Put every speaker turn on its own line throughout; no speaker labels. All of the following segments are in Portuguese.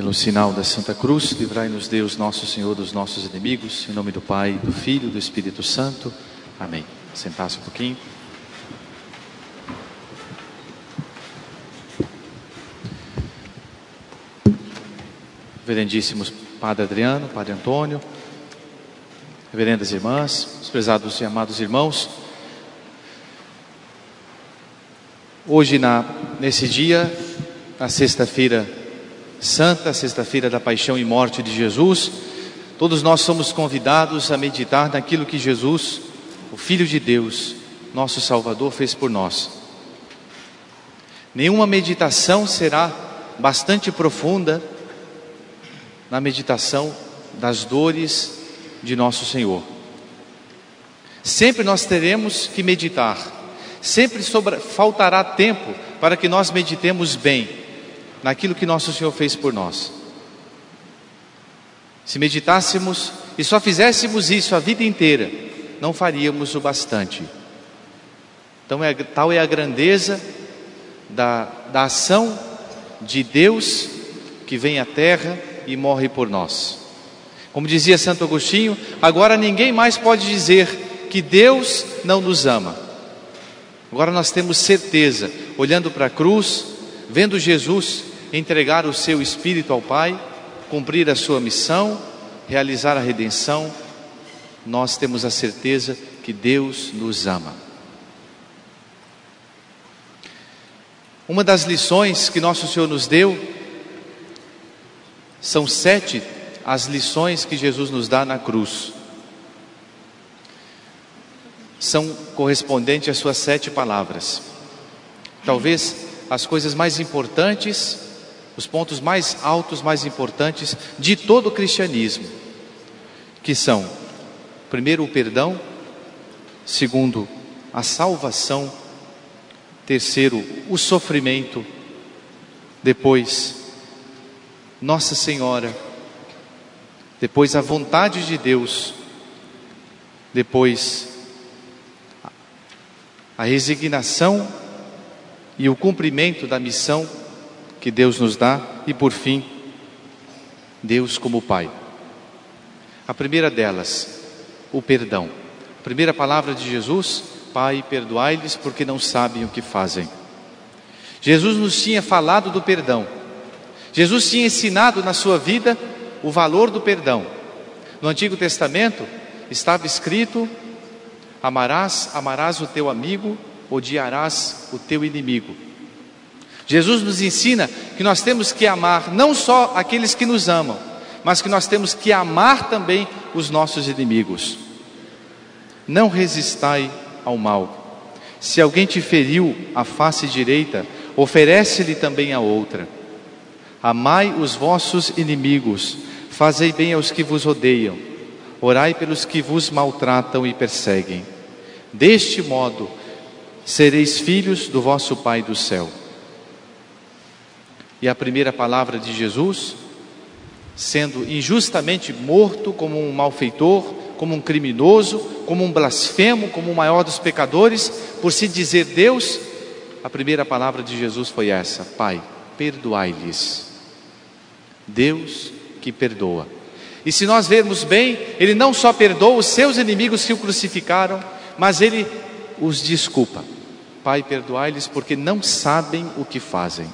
Pelo sinal da Santa Cruz, livrai-nos Deus, nosso Senhor, dos nossos inimigos, em nome do Pai, do Filho e do Espírito Santo. Amém. Sentar-se um pouquinho. Reverendíssimos Padre Adriano, Padre Antônio, reverendas irmãs, os prezados e amados irmãos, hoje nesse dia, na sexta-feira santa, sexta-feira da paixão e morte de Jesus, todos nós somos convidados a meditar naquilo que Jesus, o Filho de Deus, nosso Salvador, fez por nós. Nenhuma meditação será bastante profunda na meditação das dores de nosso Senhor. Sempre nós teremos que meditar, sempre faltará tempo para que nós meditemos bem naquilo que nosso Senhor fez por nós. Se meditássemos e só fizéssemos isso a vida inteira, não faríamos o bastante. Então tal é a grandeza da ação de Deus que vem à terra e morre por nós. Como dizia Santo Agostinho, agora ninguém mais pode dizer que Deus não nos ama. Agora nós temos certeza, olhando para a cruz, vendo Jesus entregar o seu Espírito ao Pai, cumprir a sua missão, realizar a redenção, nós temos a certeza que Deus nos ama. Uma das lições que nosso Senhor nos deu, são 7 as lições que Jesus nos dá na cruz. São correspondentes às suas 7 palavras. Talvez as coisas mais importantes, os pontos mais altos, mais importantes de todo o cristianismo, que são, primeiro, o perdão, segundo, a salvação, terceiro, o sofrimento, depois, Nossa Senhora, depois a vontade de Deus, depois a resignação e o cumprimento da missão que Deus nos dá, e por fim, Deus como Pai. A primeira delas, o perdão. A primeira palavra de Jesus: Pai, perdoai-lhes porque não sabem o que fazem. Jesus nos tinha falado do perdão. Jesus tinha ensinado na sua vida o valor do perdão. No Antigo Testamento estava escrito: amarás o teu amigo, odiarás o teu inimigo. Jesus nos ensina que nós temos que amar não só aqueles que nos amam, mas que nós temos que amar também os nossos inimigos. Não resistai ao mal. Se alguém te feriu a face direita, oferece-lhe também a outra. Amai os vossos inimigos, fazei bem aos que vos odeiam, orai pelos que vos maltratam e perseguem. Deste modo, sereis filhos do vosso Pai do céu. E a primeira palavra de Jesus, sendo injustamente morto como um malfeitor, como um criminoso, como um blasfemo, como o maior dos pecadores, por se dizer Deus, a primeira palavra de Jesus foi essa: Pai, perdoai-lhes. Deus que perdoa. E se nós vermos bem, Ele não só perdoa os seus inimigos que o crucificaram, mas Ele os desculpa. Pai, perdoai-lhes porque não sabem o que fazem.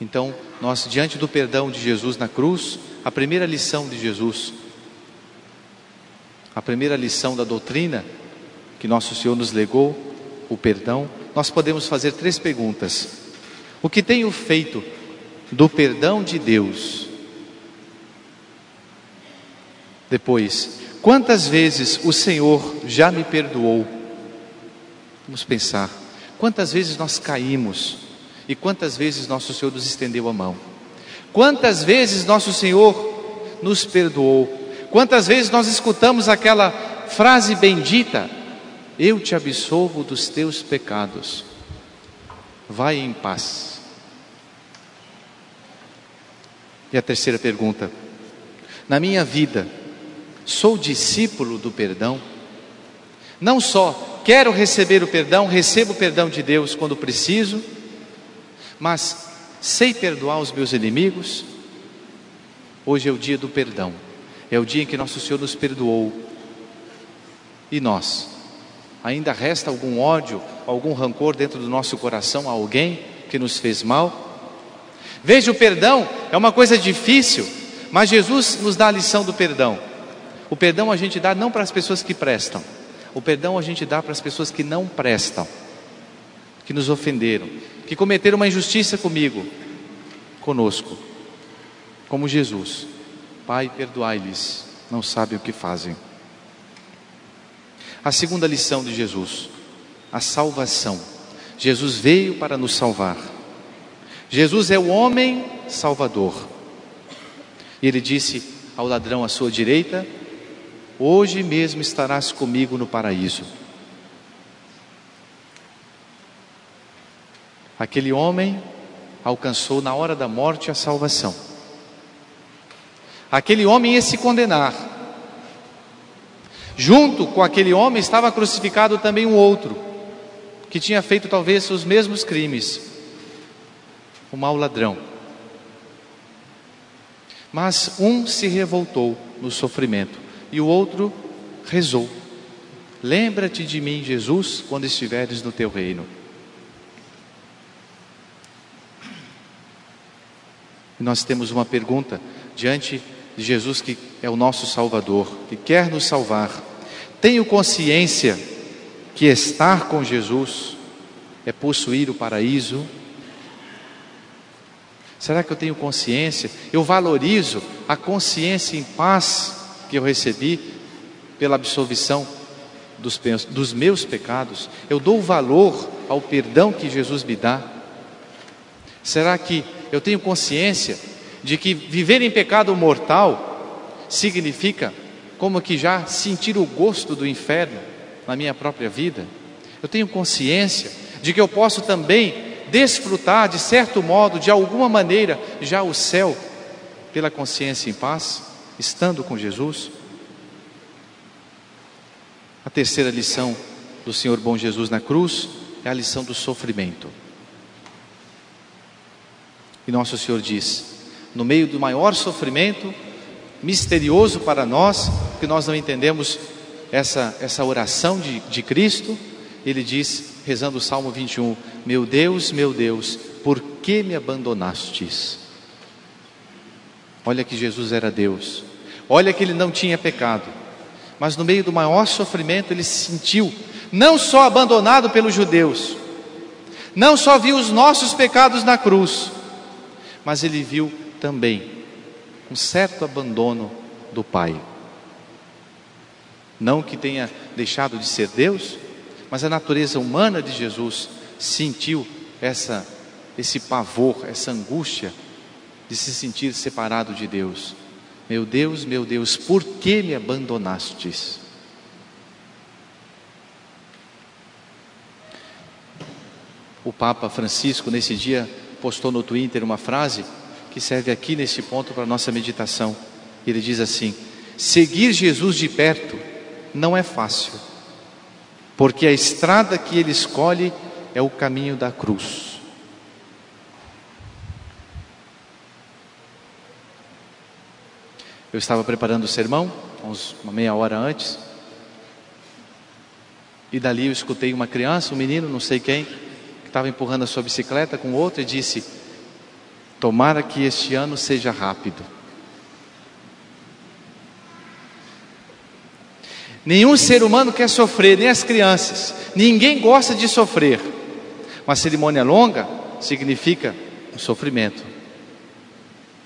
Então, nós, diante do perdão de Jesus na cruz, a primeira lição de Jesus, a primeira lição da doutrina que nosso Senhor nos legou, o perdão, nós podemos fazer 3 perguntas. O que tenho feito do perdão de Deus? Depois, quantas vezes o Senhor já me perdoou? Vamos pensar, quantas vezes nós caímos e quantas vezes nosso Senhor nos estendeu a mão? Quantas vezes nosso Senhor nos perdoou? Quantas vezes nós escutamos aquela frase bendita: eu te absolvo dos teus pecados, vai em paz. E a terceira pergunta: na minha vida, sou discípulo do perdão? Não só quero receber o perdão, recebo o perdão de Deus quando preciso, mas sei perdoar os meus inimigos. Hoje é o dia do perdão, é o dia em que nosso Senhor nos perdoou. E nós? Ainda resta algum ódio, algum rancor dentro do nosso coração a alguém que nos fez mal? Veja, o perdão é uma coisa difícil, mas Jesus nos dá a lição do perdão. O perdão a gente dá não para as pessoas que prestam, o perdão a gente dá para as pessoas que não prestam, que nos ofenderam, que cometeram uma injustiça conosco, como Jesus. Pai, perdoai-lhes, não sabem o que fazem. A segunda lição de Jesus, a salvação. Jesus veio para nos salvar. Jesus é o homem salvador. E ele disse ao ladrão à sua direita: hoje mesmo estarás comigo no paraíso. Aquele homem alcançou na hora da morte a salvação. Aquele homem ia se condenar. Junto com aquele homem estava crucificado também um outro, que tinha feito talvez os mesmos crimes, o mau ladrão. Mas um se revoltou no sofrimento e o outro rezou: lembra-te de mim, Jesus, quando estiveres no teu reino. E nós temos uma pergunta diante de Jesus, que é o nosso Salvador, que quer nos salvar. Tenho consciência que estar com Jesus é possuir o paraíso? Será que eu tenho consciência? Eu valorizo a consciência em paz que eu recebi pela absolvição dos meus pecados? Eu dou valor ao perdão que Jesus me dá? Será que eu tenho consciência de que viver em pecado mortal significa como que já sentir o gosto do inferno na minha própria vida? Eu tenho consciência de que eu posso também desfrutar, de certo modo, de alguma maneira, já o céu, pela consciência em paz, estando com Jesus? A terceira lição do Senhor bom Jesus na cruz é a lição do sofrimento. E nosso Senhor diz, no meio do maior sofrimento, misterioso para nós, que nós não entendemos essa oração de Cristo, Ele diz, rezando o Salmo 21, meu Deus, por que me abandonastes? Olha que Jesus era Deus, olha que Ele não tinha pecado, mas no meio do maior sofrimento Ele se sentiu não só abandonado pelos judeus, não só viu os nossos pecados na cruz, mas Ele viu também um certo abandono do Pai. Não que tenha deixado de ser Deus, mas a natureza humana de Jesus sentiu esse pavor, essa angústia de se sentir separado de Deus. Meu Deus, por que me abandonastes? O Papa Francisco, nesse dia, postou no Twitter uma frase que serve aqui nesse ponto para a nossa meditação. Ele diz assim: seguir Jesus de perto não é fácil, porque a estrada que Ele escolhe é o caminho da cruz. Eu estava preparando o sermão, uma meia hora antes, e dali eu escutei uma criança, um menino, não sei quem, que estava empurrando a sua bicicleta com outro e disse: tomara que este ano seja rápido. Nenhum ser humano quer sofrer, nem as crianças. Ninguém gosta de sofrer. Uma cerimônia longa significa um sofrimento.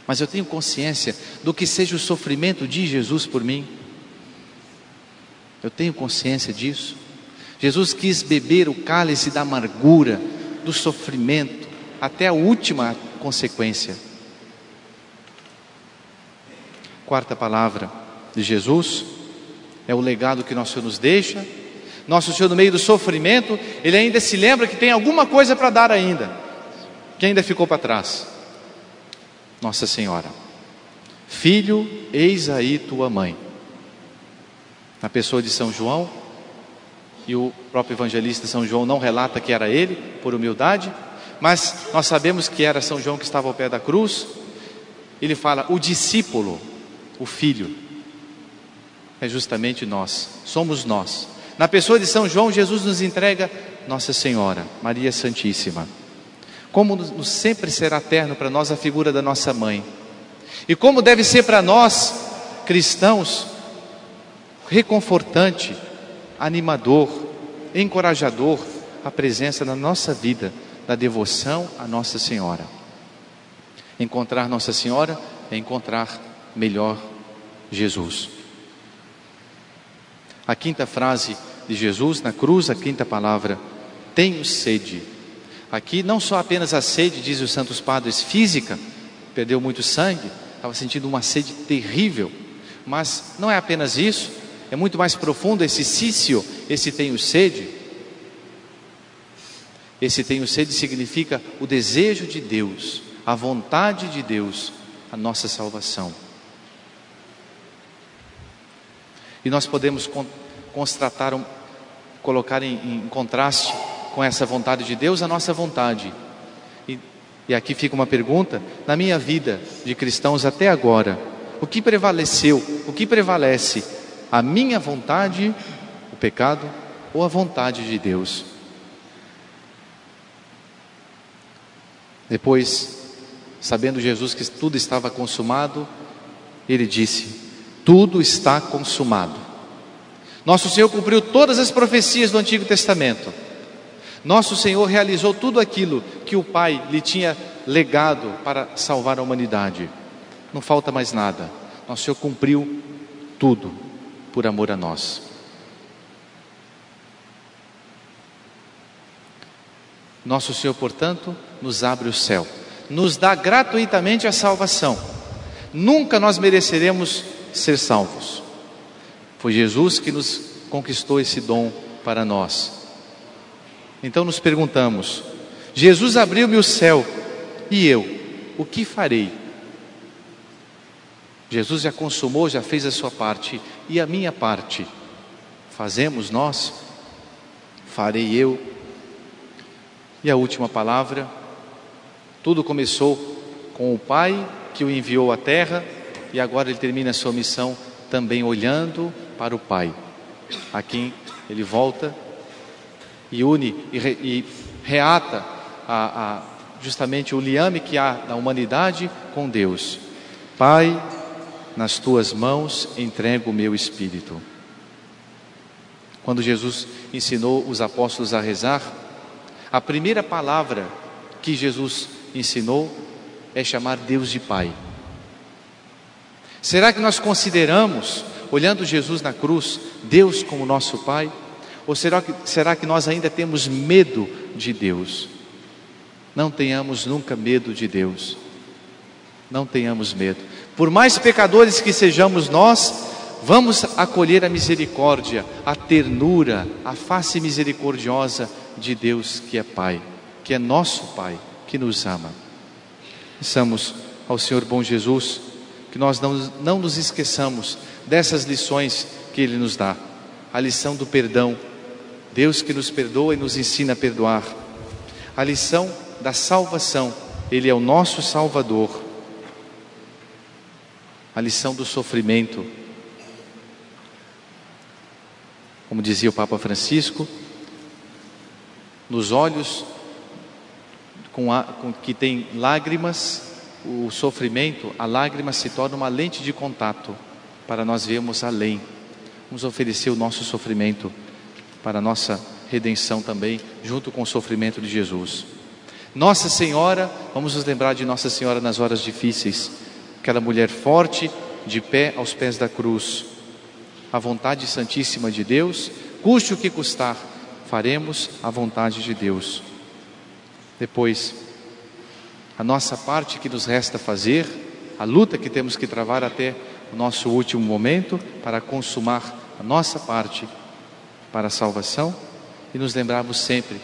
Mas eu tenho consciência do que seja o sofrimento de Jesus por mim. Eu tenho consciência disso. Jesus quis beber o cálice da amargura, do sofrimento, até a última consequência. Quarta palavra de Jesus é o legado que nosso Senhor nos deixa. Nosso Senhor, no meio do sofrimento, Ele ainda se lembra que tem alguma coisa para dar ainda, que ainda ficou para trás. Nossa Senhora: filho, eis aí tua mãe. Na pessoa de São João, e o próprio evangelista São João não relata que era ele, por humildade, mas nós sabemos que era São João que estava ao pé da cruz. Ele fala, o discípulo, o filho, é justamente nós, somos nós. Na pessoa de São João, Jesus nos entrega Nossa Senhora, Maria Santíssima. Como sempre será eterno para nós a figura da nossa mãe. E como deve ser para nós, cristãos, reconfortante, animador, encorajador, a presença na nossa vida, da devoção a Nossa Senhora. Encontrar Nossa Senhora é encontrar melhor Jesus. A quinta frase de Jesus na cruz, a quinta palavra, tenho sede. Aqui não só apenas a sede, diz os santos padres, física, perdeu muito sangue, estava sentindo uma sede terrível, mas não é apenas isso, é muito mais profundo esse sício, esse tenho sede. Esse tenho sede significa o desejo de Deus, a vontade de Deus, a nossa salvação. E nós podemos colocar em contraste com essa vontade de Deus, a nossa vontade. E aqui fica uma pergunta, na minha vida de cristãos até agora, o que prevaleceu, o que prevalece? A minha vontade, o pecado, ou a vontade de Deus? Depois, sabendo Jesus que tudo estava consumado, Ele disse, tudo está consumado. Nosso Senhor cumpriu todas as profecias do Antigo Testamento. Nosso Senhor realizou tudo aquilo que o Pai lhe tinha legado para salvar a humanidade. Não falta mais nada. Nosso Senhor cumpriu tudo por amor a nós. Nosso Senhor, portanto, nos abre o céu, nos dá gratuitamente a salvação. Nunca nós mereceremos ser salvos. Foi Jesus que nos conquistou esse dom para nós. Então nos perguntamos, Jesus abriu-me o céu, e eu, o que farei? Jesus já consumou, já fez a sua parte, e a minha parte? Fazemos nós? Farei eu? E a última palavra, tudo começou com o Pai que o enviou à terra, e agora ele termina a sua missão também olhando para o Pai. Aqui ele volta e une e reata justamente o liame que há na humanidade com Deus. Pai, nas tuas mãos entrego o meu espírito. Quando Jesus ensinou os apóstolos a rezar, a primeira palavra que Jesus ensinou é chamar Deus de Pai. Será que nós consideramos, olhando Jesus na cruz, Deus como nosso Pai? Ou será que nós ainda temos medo de Deus? Não tenhamos nunca medo de Deus. Não tenhamos medo. Por mais pecadores que sejamos nós, vamos acolher a misericórdia, a ternura, a face misericordiosa de Deus que é Pai, que é nosso Pai, que nos ama. Peçamos ao Senhor bom Jesus que nós não nos esqueçamos dessas lições que Ele nos dá. A lição do perdão, Deus que nos perdoa e nos ensina a perdoar. A lição da salvação, Ele é o nosso Salvador. A lição do sofrimento, como dizia o Papa Francisco, nos olhos com que tem lágrimas, o sofrimento, a lágrima se torna uma lente de contato para nós vermos além. Vamos oferecer o nosso sofrimento para a nossa redenção também, junto com o sofrimento de Jesus. Nossa Senhora, vamos nos lembrar de Nossa Senhora nas horas difíceis, aquela mulher forte, de pé aos pés da cruz. A vontade santíssima de Deus, custe o que custar, faremos a vontade de Deus. Depois, a nossa parte que nos resta fazer, a luta que temos que travar até o nosso último momento, para consumar a nossa parte para a salvação, e nos lembrarmos sempre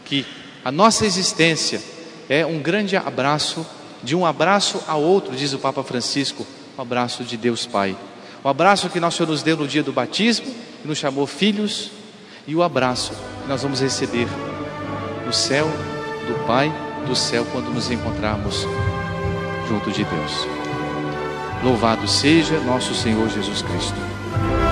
que a nossa existência é um grande abraço, de um abraço a outro, diz o Papa Francisco, o abraço de Deus Pai. O abraço que nosso Senhor nos deu no dia do batismo, e nos chamou filhos, e o abraço que nós vamos receber no céu do Pai, do céu quando nos encontrarmos junto de Deus. Louvado seja nosso Senhor Jesus Cristo.